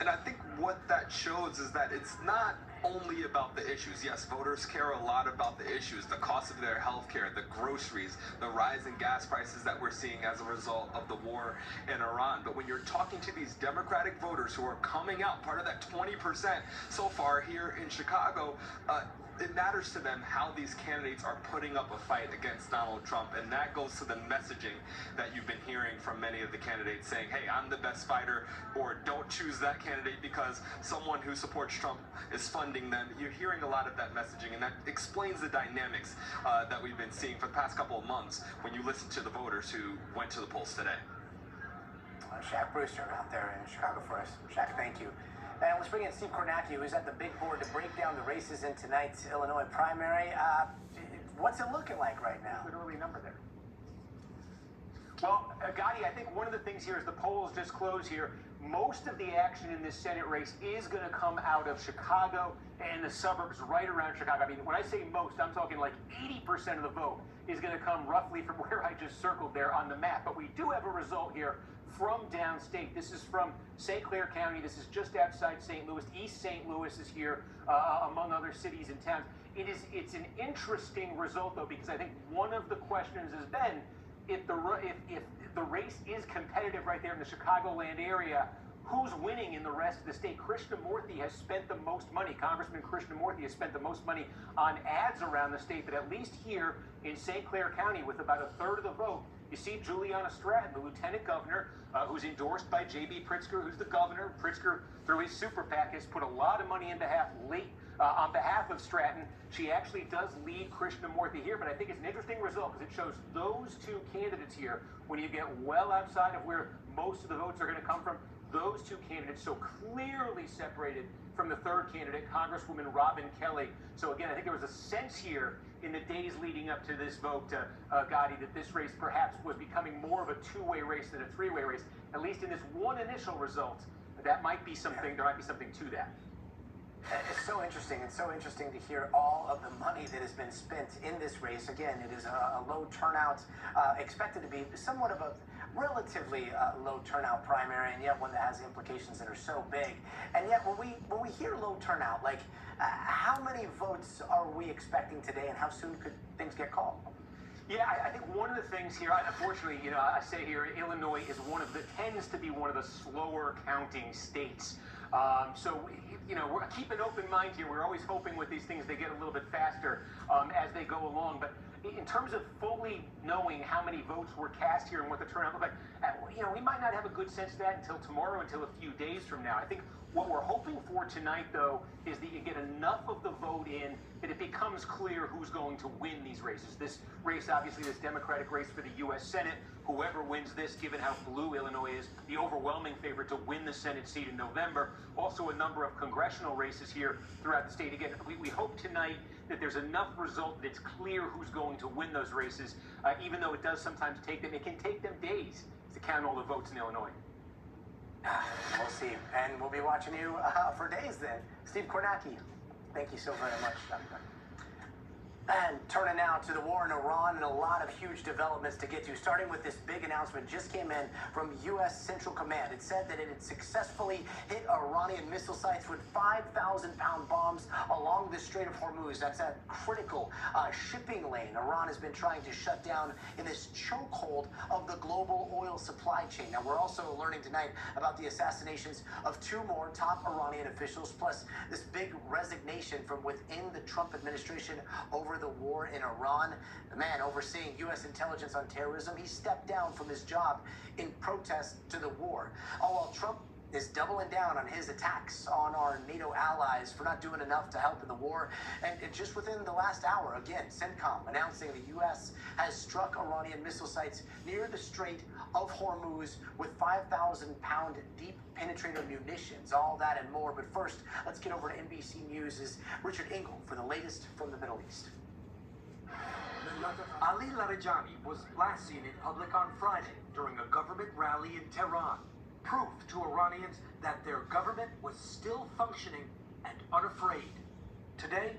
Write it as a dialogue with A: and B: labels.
A: And I think what that shows is that it's not only about the issues. Yes, voters care a lot about the issues, the cost of their health care, the groceries, the rise in gas prices that we're seeing as a result of the war in Iran. But when you're talking to these Democratic voters who are coming out, part of that 20% so far here in Chicago, it matters to them how these candidates are putting up a fight against Donald Trump. And that goes to the messaging that you've been hearing from many of the candidates saying, hey, I'm the best fighter, or don't choose that candidate because someone who supports Trump is funding them. You're hearing a lot of that messaging, and that explains the dynamics that we've been seeing for the past couple of months when you listen to the voters who went to the polls today.
B: Shaq Brewster out there in Chicago for us. Shaq, thank you. And let's bring in Steve Kornacki, who's at the big board to break down the races in tonight's Illinois primary. What's it looking like right now?
C: An early number there. Well, Gotti, I think one of the things here is the polls just closed here. Most of the action in this Senate race is going to come out of Chicago and the suburbs right around Chicago. I mean, when I say most, I'm talking like 80% of the vote is going to come roughly from where I just circled there on the map. But we do have a result here from downstate. This is from St. Clair County. This is just outside St. Louis. East St. Louis is here, among other cities and towns. It's an interesting result, though, because I think one of the questions has been, if the race is competitive right there in the Chicagoland area, who's winning in the rest of the state? Krishnamurthy has spent the most money. Congressman Krishnamurthy has spent the most money on ads around the state, but at least here in St. Clair County, with about a third of the vote, you see Juliana Stratton, the lieutenant governor, who's endorsed by J.B. Pritzker, who's the governor. Pritzker, through his super PAC, has put a lot of money on behalf of Stratton. She actually does lead Krishnamurthy here, but I think it's an interesting result because it shows those two candidates here, when you get well outside of where most of the votes are going to come from, those two candidates so clearly separated from the third candidate, Congresswoman Robin Kelly. So again, I think there was a sense here in the days leading up to this vote, Gotti, that this race perhaps was becoming more of a two-way race than a three-way race. At least in this one initial result, that might be something. There might be something to that.
B: It's so interesting. It's so interesting to hear all of the money that has been spent in this race. Again, it is a low turnout, expected to be somewhat of a relatively low turnout primary, and yet one that has implications that are so big. And yet, when we hear low turnout, like how many votes are we expecting today, and how soon could things get called?
C: Yeah, I think one of the things here, unfortunately, I say here, Illinois is tends to be one of the slower counting states. So, we're keep an open mind here. We're always hoping with these things they get a little bit faster as they go along. But in terms of fully knowing how many votes were cast here and what the turnout looked like, we might not have a good sense of that until tomorrow, until a few days from now. I think what we're hoping for tonight, though, is that you get enough of the vote in that it becomes clear who's going to win these races. This race, obviously, this Democratic race for the U.S. Senate, whoever wins this, given how blue Illinois is, the overwhelming favorite to win the Senate seat in November. Also a number of congressional races here throughout the state. Again, we hope tonight that there's enough result that it's clear who's going to win those races, even though it does sometimes take them, it can take them days to count all the votes in Illinois.
B: We'll see. And we'll be watching you for days then. Steve Kornacki, thank you so very much, Dr. And turning now to the war in Iran, and a lot of huge developments to get to, starting with this big announcement just came in from U.S. Central Command. It said that it had successfully hit Iranian missile sites with 5,000-pound bombs along the Strait of Hormuz. That's a critical shipping lane Iran has been trying to shut down in this chokehold of the global oil supply chain. Now, we're also learning tonight about the assassinations of two more top Iranian officials, plus this big resignation from within the Trump administration over the war in Iran. The man overseeing U.S. intelligence on terrorism, he stepped down from his job in protest to the war. All while Trump is doubling down on his attacks on our NATO allies for not doing enough to help in the war. And just within the last hour, again, CENTCOM announcing the U.S. has struck Iranian missile sites near the Strait of Hormuz with 5,000-pound deep penetrator munitions. All that and more. But first, let's get over to NBC News' Richard Engel for the latest from the Middle East.
D: Ali Larijani was last seen in public on Friday during a government rally in Tehran. Proof to Iranians that their government was still functioning and unafraid. Today,